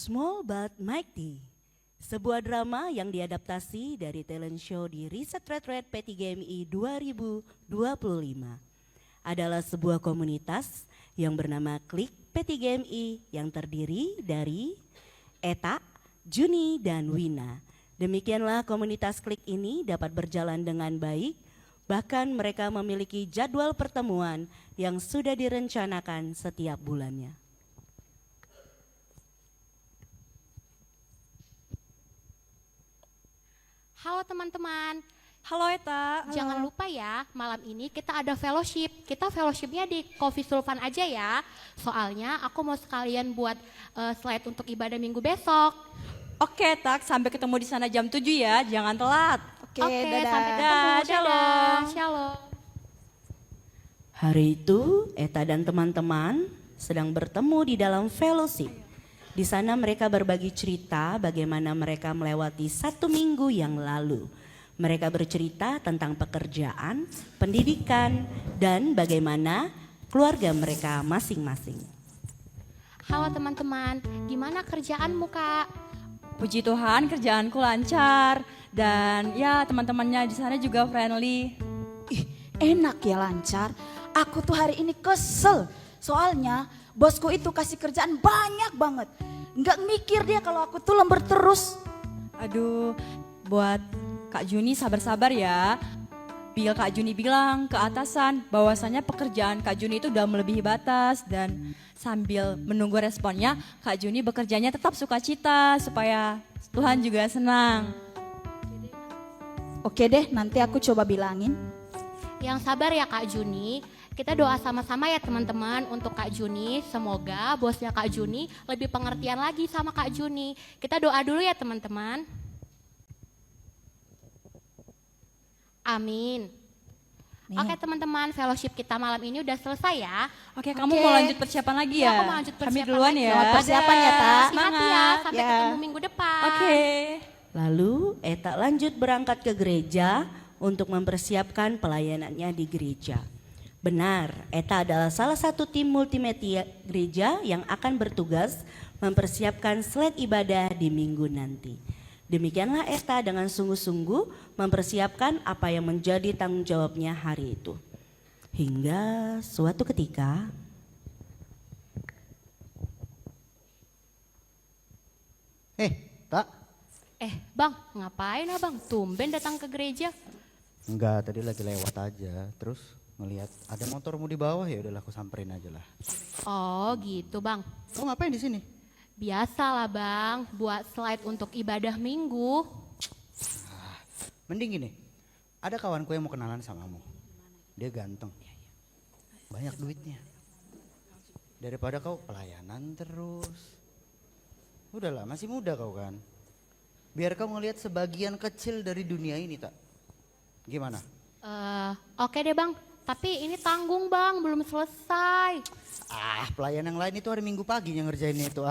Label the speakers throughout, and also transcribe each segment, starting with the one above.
Speaker 1: Small But Mighty, sebuah drama yang diadaptasi dari talent show di Riset Red P3MI 2025. Adalah sebuah komunitas yang bernama Klik P3MI yang terdiri dari Eta, Juni, dan Wina. Demikianlah komunitas Klik ini dapat berjalan dengan baik, bahkan mereka memiliki jadwal pertemuan yang sudah direncanakan setiap bulannya.
Speaker 2: Halo teman-teman,
Speaker 3: Halo Eta.
Speaker 2: jangan lupa ya malam ini kita ada fellowship. Kita fellowshipnya di Coffee Sulfan aja ya. Soalnya aku mau sekalian buat slide untuk ibadah minggu besok.
Speaker 3: Oke Tak, sampai ketemu di sana jam 7 ya, jangan telat.
Speaker 2: Oke, sampai ketemu.
Speaker 3: Dadah, shalom.
Speaker 2: Shalom.
Speaker 1: Hari itu Eta dan teman-teman sedang bertemu di dalam fellowship. Di sana mereka berbagi cerita bagaimana mereka melewati 1 minggu yang lalu. Mereka bercerita tentang pekerjaan, pendidikan, dan bagaimana keluarga mereka masing-masing.
Speaker 2: Halo teman-teman, gimana kerjaanmu Kak?
Speaker 3: Puji Tuhan kerjaanku lancar dan ya teman-temannya di sana juga friendly.
Speaker 4: Ih, enak ya lancar. Aku tuh hari ini kesel. Soalnya bosku itu kasih kerjaan banyak banget. Nggak mikir dia kalau aku tuh lembur terus.
Speaker 3: Aduh, buat Kak Juni sabar-sabar ya. Kak Juni bilang ke atasan bahwasanya pekerjaan Kak Juni itu udah melebihi batas dan sambil menunggu responnya Kak Juni bekerjanya tetap sukacita supaya Tuhan juga senang.
Speaker 4: Oke deh, nanti aku coba bilangin.
Speaker 2: Yang sabar ya Kak Juni. Kita doa sama-sama ya teman-teman untuk Kak Juni. Semoga bosnya Kak Juni lebih pengertian lagi sama Kak Juni. Kita doa dulu ya teman-teman. Amin. Oke teman-teman, fellowship kita malam ini udah selesai ya.
Speaker 3: Oke, kamu mau lanjut persiapan lagi ya?
Speaker 2: Aku mau lanjut
Speaker 3: Kami
Speaker 2: persiapan
Speaker 3: duluan
Speaker 2: lagi.
Speaker 3: ya.
Speaker 4: Selamat persiapan ya, Tak.
Speaker 2: Hati-hati ya, sampai
Speaker 4: Ya.
Speaker 2: ketemu minggu depan.
Speaker 3: Oke.
Speaker 1: Lalu Eta lanjut berangkat ke gereja untuk mempersiapkan pelayanannya di gereja. Benar, Eta adalah salah satu tim multimedia gereja yang akan bertugas mempersiapkan slide ibadah di minggu nanti. Demikianlah Eta dengan sungguh-sungguh mempersiapkan apa yang menjadi tanggung jawabnya hari itu. Hingga suatu ketika,
Speaker 5: Tak?
Speaker 2: Bang, ngapain abang? Tumben datang ke gereja.
Speaker 5: Enggak, tadi lagi lewat aja. Terus ngelihat ada motormu di bawah, ya udahlah aku samperin aja lah.
Speaker 2: Oh gitu bang.
Speaker 5: Kau ngapain di sini?
Speaker 2: Biasalah bang, buat slide untuk ibadah minggu.
Speaker 5: Mending gini, ada kawanku yang mau kenalan samamu. Dia ganteng, banyak duitnya. Daripada kau pelayanan terus. Udahlah, masih muda kau kan. Biar kau ngelihat sebagian kecil dari dunia ini, tak? Gimana?
Speaker 2: Oke deh bang, tapi ini tanggung bang, belum selesai.
Speaker 5: Pelayan yang lain itu hari Minggu pagi yang ngerjain itu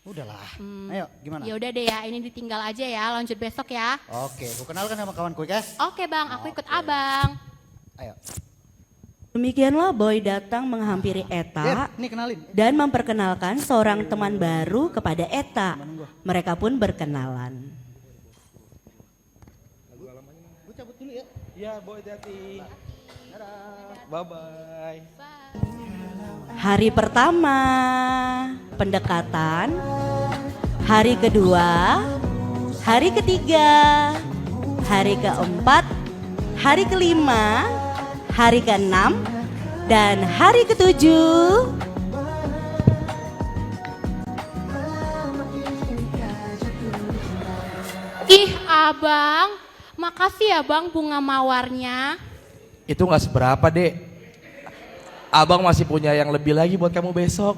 Speaker 5: Udahlah, ayo gimana?
Speaker 2: Ya udah deh ya, ini ditinggal aja ya, lanjut besok ya.
Speaker 5: Oke, aku kenalkan sama kawanku ya.
Speaker 2: Oke bang, aku ikut abang.
Speaker 5: Ayo.
Speaker 1: demikianlah Boy datang menghampiri Eta
Speaker 5: Nih kenalin.
Speaker 1: dan memperkenalkan seorang teman baru kepada Eta. Mereka pun berkenalan.
Speaker 5: Gue cabut dulu ya.
Speaker 6: Ya, boy hati. Bye-bye.
Speaker 1: Hari pertama pendekatan, hari kedua, hari ketiga, hari keempat, hari kelima, hari keenam, dan hari ketujuh.
Speaker 2: Ih abang, makasih ya bang bunga mawarnya.
Speaker 6: Itu nggak seberapa, Dek. Abang masih punya yang lebih lagi buat kamu besok.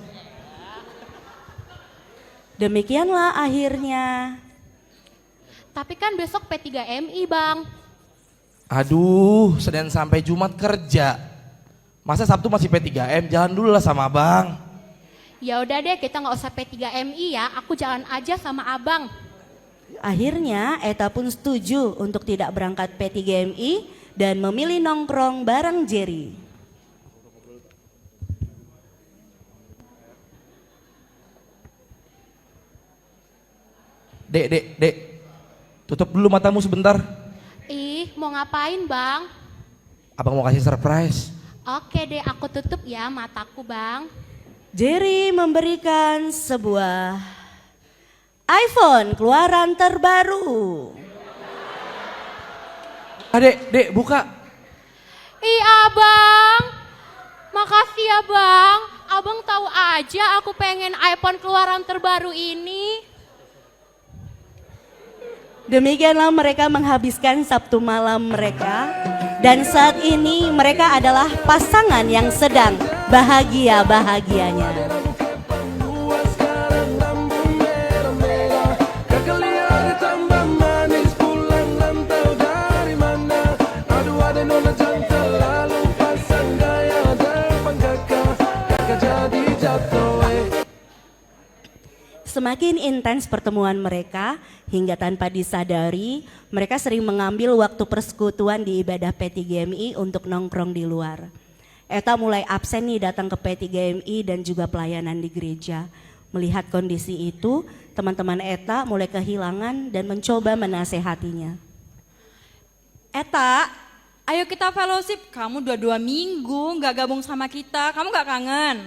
Speaker 1: Demikianlah akhirnya.
Speaker 2: Tapi kan besok P3MI bang.
Speaker 6: Aduh, Senin sampai Jumat kerja. Masa Sabtu masih P3M? Jalan dulu lah sama abang.
Speaker 2: Ya udah deh, kita nggak usah P3MI ya. Aku jalan aja sama abang.
Speaker 1: Akhirnya Eta pun setuju untuk tidak berangkat P3MI dan memilih nongkrong bareng Jerry.
Speaker 6: Dek. Tutup dulu matamu sebentar.
Speaker 2: Ih, mau ngapain bang?
Speaker 6: Abang mau kasih surprise.
Speaker 2: Oke deh, aku tutup ya mataku bang.
Speaker 1: Jerry memberikan sebuah iPhone keluaran terbaru.
Speaker 6: Dek, buka.
Speaker 2: Ih abang, makasih ya bang. Abang tahu aja aku pengen iPhone keluaran terbaru ini.
Speaker 1: Demikianlah mereka menghabiskan Sabtu malam mereka. Dan saat ini mereka adalah pasangan yang sedang bahagia-bahagianya. Semakin intens pertemuan mereka hingga tanpa disadari mereka sering mengambil waktu persekutuan di ibadah P3GMI untuk nongkrong di luar. Eta mulai absen nih datang ke P3GMI dan juga pelayanan di gereja. Melihat kondisi itu, teman-teman Eta mulai kehilangan dan mencoba menasehatinya.
Speaker 3: Eta, ayo kita fellowship. Kamu udah 2 minggu nggak gabung sama kita. Kamu nggak kangen?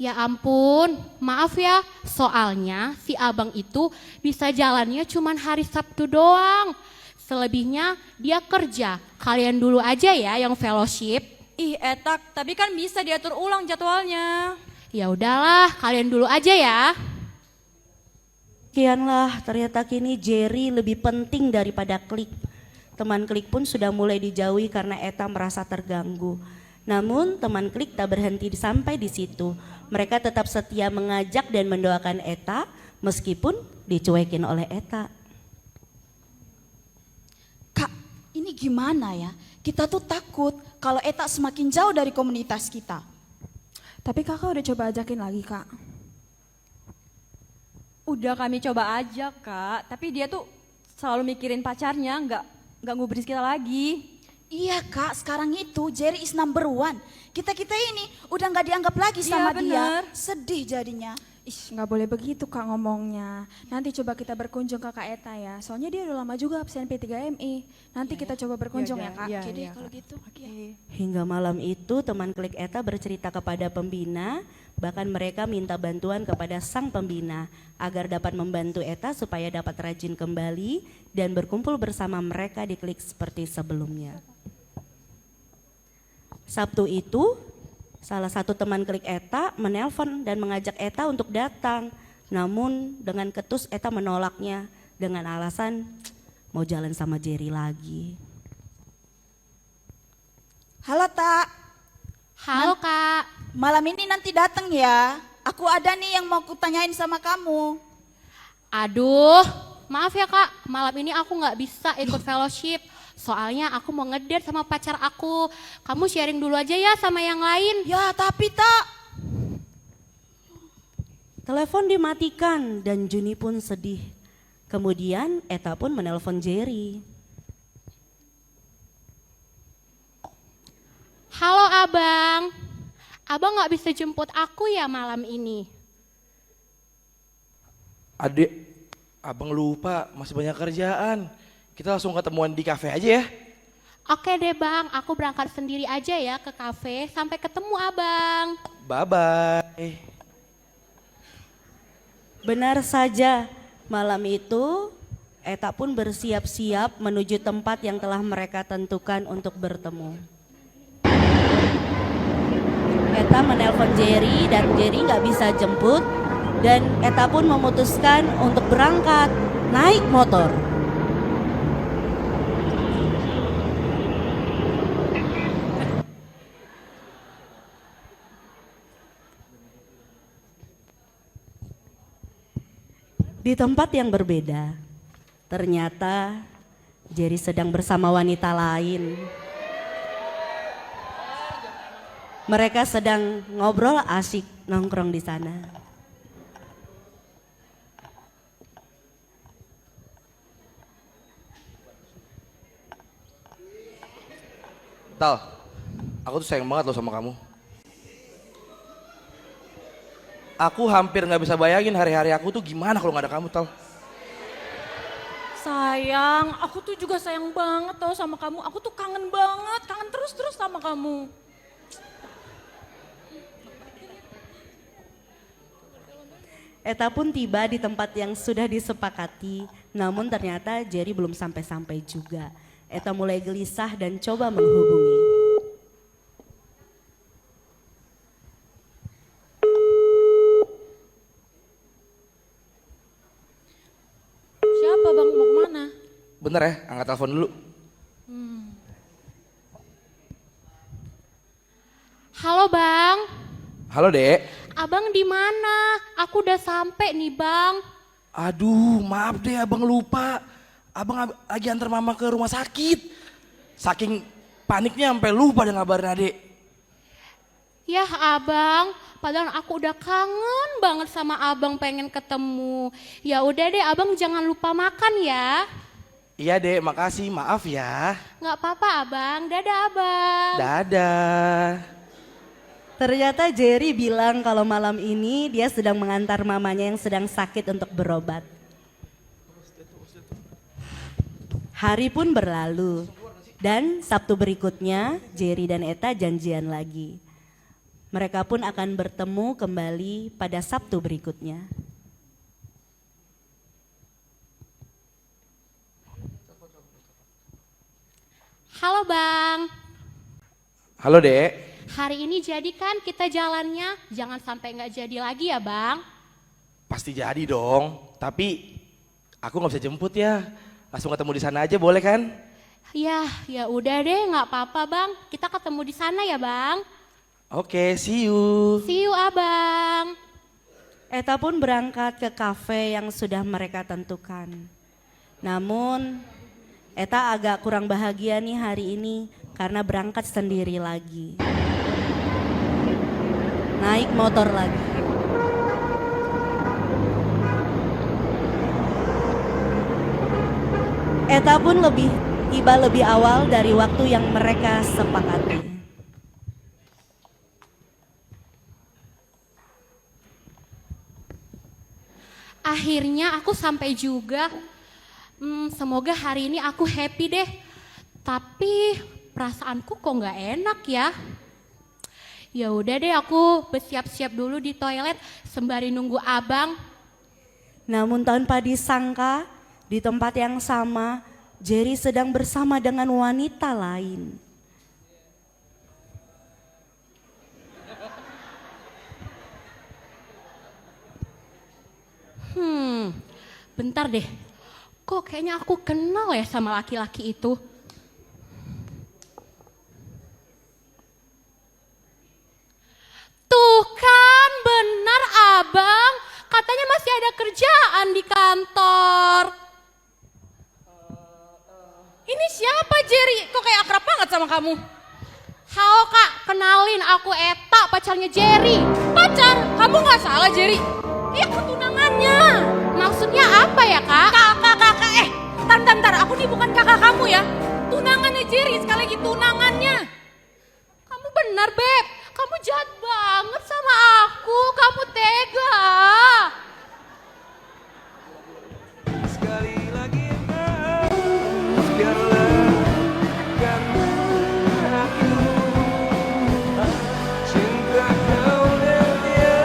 Speaker 2: Ya ampun, maaf ya, soalnya si abang itu bisa jalannya cuman hari Sabtu doang. Selebihnya dia kerja, kalian dulu aja ya yang fellowship.
Speaker 3: Ih Eta, tapi kan bisa diatur ulang jadwalnya.
Speaker 2: Ya udahlah, kalian dulu aja ya.
Speaker 1: Kianlah ternyata kini Jerry lebih penting daripada Klik. Teman Klik pun sudah mulai dijauhi karena Eta merasa terganggu. Namun teman Klik tak berhenti sampai di situ. Mereka tetap setia mengajak dan mendoakan Eta meskipun dicuekin oleh Eta.
Speaker 4: Kak, ini gimana ya? Kita tuh takut kalau Eta semakin jauh dari komunitas kita.
Speaker 7: Tapi kakak udah coba ajakin lagi kak.
Speaker 3: Udah kami coba aja kak, tapi dia tuh selalu mikirin pacarnya, nggak ngubris kita lagi.
Speaker 4: Iya kak, sekarang itu Jerry is number one. Kita ini udah nggak dianggap lagi
Speaker 3: Iya,
Speaker 4: sama
Speaker 3: bener.
Speaker 4: dia. Sedih jadinya.
Speaker 7: Ih nggak boleh begitu kak ngomongnya. Nanti coba kita berkunjung ke Kak Eta ya. Soalnya dia udah lama juga absen P3MI. Nanti kita coba berkunjung ya kak.
Speaker 4: Oke deh kalau gitu.
Speaker 1: Hingga malam itu teman Klik Eta bercerita kepada pembina, bahkan mereka minta bantuan kepada sang pembina agar dapat membantu Eta supaya dapat rajin kembali dan berkumpul bersama mereka di Klik seperti sebelumnya. Sabtu itu salah satu teman Klik Eta menelpon dan mengajak Eta untuk datang. Namun dengan ketus Eta menolaknya dengan alasan mau jalan sama Jerry lagi.
Speaker 4: Halo Tak,
Speaker 2: Halo kak.
Speaker 4: malam ini nanti datang ya. Aku ada nih yang mau kutanyain sama kamu.
Speaker 2: Aduh, maaf ya kak, malam ini aku nggak bisa ikut fellowship. Soalnya aku mau ngedate sama pacar aku. Kamu sharing dulu aja ya sama yang lain.
Speaker 4: Ya tapi Tak.
Speaker 1: Telepon dimatikan dan Juni pun sedih. Kemudian Eta pun menelpon Jerry.
Speaker 2: Halo abang, abang nggak bisa jemput aku ya malam ini?
Speaker 6: Adik, abang lupa masih banyak kerjaan. Kita langsung ketemuan di kafe aja ya.
Speaker 2: Oke deh bang, aku berangkat sendiri aja ya ke kafe. Sampai ketemu abang.
Speaker 6: Bye-bye.
Speaker 1: Benar saja, malam itu Eta pun bersiap-siap menuju tempat yang telah mereka tentukan untuk bertemu. Eta menelpon Jerry dan Jerry nggak bisa jemput dan Eta pun memutuskan untuk berangkat naik motor. Di tempat yang berbeda, ternyata Jerry sedang bersama wanita lain. Mereka sedang ngobrol asik nongkrong di sana.
Speaker 6: Tal, aku tuh sayang banget loh sama kamu. Aku hampir nggak bisa bayangin hari-hari aku tuh gimana kalau nggak ada kamu, Tal.
Speaker 7: Sayang, aku tuh juga sayang banget tau sama kamu. Aku tuh kangen banget, kangen terus-terus sama kamu.
Speaker 1: Eta pun tiba di tempat yang sudah disepakati, namun ternyata Jerry belum sampai-sampai juga. Eta mulai gelisah dan coba menghubungi.
Speaker 7: Siapa bang, mau kemana?
Speaker 6: Bentar ya, angkat telepon dulu.
Speaker 2: Halo Bang,
Speaker 6: Halo Dek.
Speaker 2: abang di mana? Aku udah sampai nih Bang.
Speaker 6: Aduh, maaf deh abang lupa. Abang lagi antar mama ke rumah sakit. Saking paniknya sampai lupa dengan ngabarin adek.
Speaker 2: Yah abang, padahal aku udah kangen banget sama abang pengen ketemu. Ya udah deh abang jangan lupa makan ya.
Speaker 6: Iya dek, makasih. Maaf ya.
Speaker 2: Nggak apa-apa abang, dadah abang.
Speaker 6: Dadah.
Speaker 1: Ternyata Jerry bilang kalau malam ini dia sedang mengantar mamanya yang sedang sakit untuk berobat. Hari pun berlalu dan Sabtu berikutnya Jerry dan Eta janjian lagi. Mereka pun akan bertemu kembali pada Sabtu berikutnya.
Speaker 2: Halo bang,
Speaker 6: Halo dek.
Speaker 2: hari ini jadi kan kita jalannya, jangan sampai nggak jadi lagi ya bang.
Speaker 6: Pasti jadi dong. Tapi aku nggak bisa jemput ya. Langsung ketemu di sana aja boleh kan?
Speaker 2: Ya udah deh nggak apa-apa bang, kita ketemu di sana ya bang.
Speaker 6: Oke, see you.
Speaker 2: See you abang.
Speaker 1: Eta pun berangkat ke kafe yang sudah mereka tentukan. Namun Eta agak kurang bahagia nih hari ini karena berangkat sendiri lagi. Naik motor lagi. Eta pun tiba lebih awal dari waktu yang mereka sepakati.
Speaker 2: Akhirnya aku sampai juga. Semoga hari ini aku happy deh. Tapi perasaanku kok nggak enak ya. Ya udah deh aku bersiap-siap dulu di toilet sembari nunggu abang.
Speaker 1: Namun tanpa disangka di tempat yang sama Jerry sedang bersama dengan wanita lain.
Speaker 2: Bentar deh. Kok kayaknya aku kenal ya sama laki-laki itu. Tuh kan benar abang, katanya masih ada kerjaan di kantor.
Speaker 7: Ini siapa Jerry? Kok kayak akrab banget sama kamu?
Speaker 2: Halo kak, kenalin aku Eta, pacarnya Jerry.
Speaker 7: Pacar? Kamu nggak salah Jerry? Iya aku tunangannya.
Speaker 2: Maksudnya apa ya kak?
Speaker 7: Kakak, Tantar, aku nih bukan kakak kamu ya. Tunangannya Jerry, sekali lagi tunangannya.
Speaker 2: Kamu benar Beb, kamu jahat banget sama aku, kamu tega.
Speaker 8: Sekali lagi biarlah karena aku cinta kau dan dia.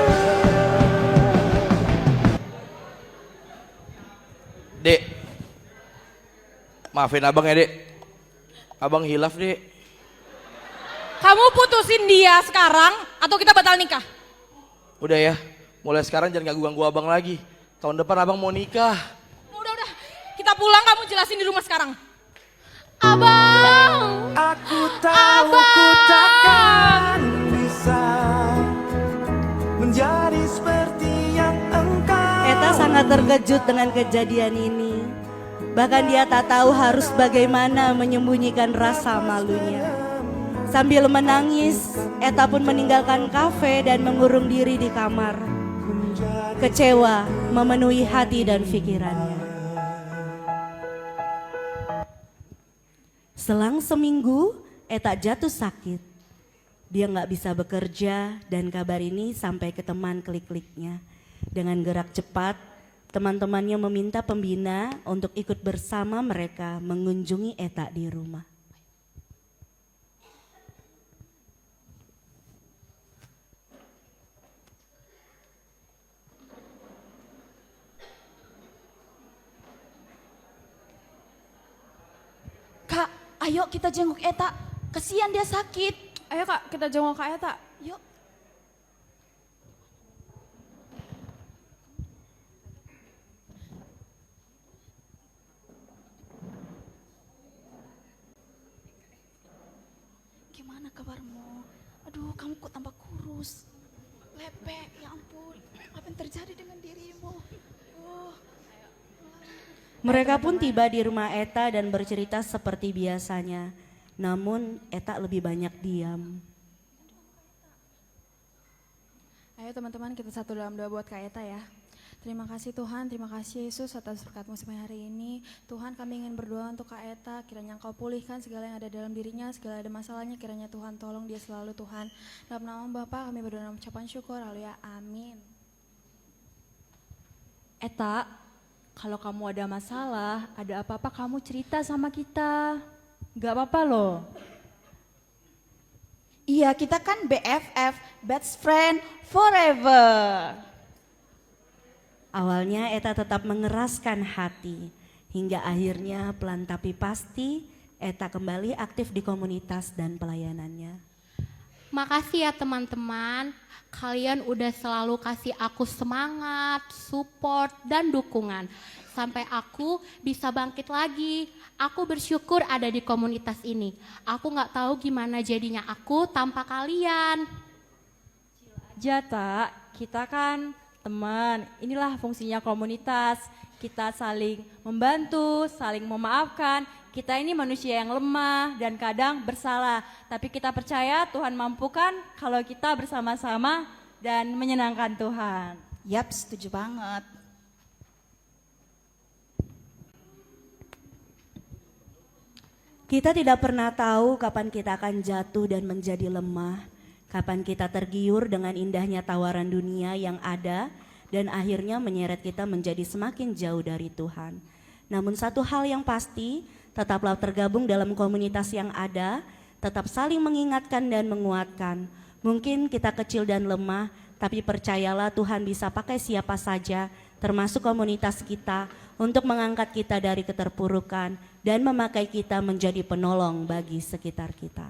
Speaker 6: Dek. Maafin abang ya dek. Abang hilaf dek.
Speaker 7: Kamu putusin dia sekarang atau kita batal nikah?
Speaker 6: Udah ya, mulai sekarang jangan ganggu-ganggu abang lagi. Tahun depan abang mau nikah.
Speaker 7: Udah. Kita pulang, kamu jelasin di rumah sekarang.
Speaker 2: Abang,
Speaker 8: Aku tahu ku takkan bisa menjadi seperti yang engkau.
Speaker 1: Eta sangat terkejut dengan kejadian ini. Bahkan dia tak tahu harus bagaimana menyembunyikan rasa malunya. Sambil menangis, Eta pun meninggalkan kafe dan mengurung diri di kamar. Kecewa memenuhi hati dan pikirannya. Selang seminggu, Eta jatuh sakit. Dia nggak bisa bekerja dan kabar ini sampai ke teman klik-kliknya. Dengan gerak cepat, teman-temannya meminta pembina untuk ikut bersama mereka mengunjungi Eta di rumah.
Speaker 4: Kak, ayo kita jenguk Eta. Kasihan dia sakit.
Speaker 7: Ayo Kak, kita jenguk Kak Eta.
Speaker 4: Yuk. Gimana kabarmu? Aduh, kamu kok tambah kurus. Lepek, ya ampun. Apa yang terjadi dengan dirimu? Oh.
Speaker 1: Mereka pun tiba di rumah Eta dan bercerita seperti biasanya. Namun Eta lebih banyak diam.
Speaker 7: Ayo teman-teman, kita satu dalam doa buat Kak Eta ya. Terima kasih Tuhan, terima kasih Yesus atas berkat-Mu sampai hari ini. Tuhan, kami ingin berdoa untuk Kak Eta, kiranya Engkau pulihkan segala yang ada dalam dirinya, segala ada masalahnya, kiranya Tuhan tolong dia selalu Tuhan. Dalam nama Bapa kami berdoa dan ucapan syukur, haleluya, amin.
Speaker 3: Eta, kalau kamu ada masalah, ada apa-apa kamu cerita sama kita. Gak apa-apa loh.
Speaker 4: Iya, kita kan BFF, best friend forever.
Speaker 1: Awalnya Eta tetap mengeraskan hati, hingga akhirnya pelan tapi pasti Eta kembali aktif di komunitas dan pelayanannya.
Speaker 2: Makasih ya teman-teman, kalian udah selalu kasih aku semangat, support, dan dukungan. Sampai aku bisa bangkit lagi. Aku bersyukur ada di komunitas ini. Aku gak tahu gimana jadinya aku tanpa kalian.
Speaker 3: Jata, kita kan teman, inilah fungsinya komunitas. Kita saling membantu, saling memaafkan. Kita ini manusia yang lemah dan kadang bersalah. Tapi kita percaya Tuhan mampukan kalau kita bersama-sama dan menyenangkan Tuhan.
Speaker 4: Yap, setuju banget.
Speaker 1: Kita tidak pernah tahu kapan kita akan jatuh dan menjadi lemah, kapan kita tergiur dengan indahnya tawaran dunia yang ada dan akhirnya menyeret kita menjadi semakin jauh dari Tuhan. Namun satu hal yang pasti, tetaplah tergabung dalam komunitas yang ada, tetap saling mengingatkan dan menguatkan. Mungkin kita kecil dan lemah, tapi percayalah Tuhan bisa pakai siapa saja, termasuk komunitas kita, untuk mengangkat kita dari keterpurukan dan memakai kita menjadi penolong bagi sekitar kita.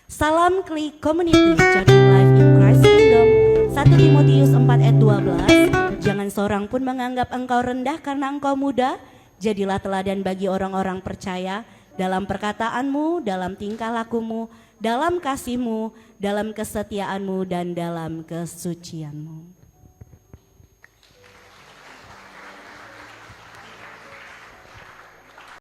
Speaker 1: Salam Klik Community, Journey Life in Christ Kingdom, 1 Timotius 4 ayat 12. Jangan seorang pun menganggap engkau rendah karena engkau muda, jadilah teladan bagi orang-orang percaya dalam perkataanmu, dalam tingkah lakumu, dalam kasihmu, dalam kesetiaanmu, dan dalam kesucianmu.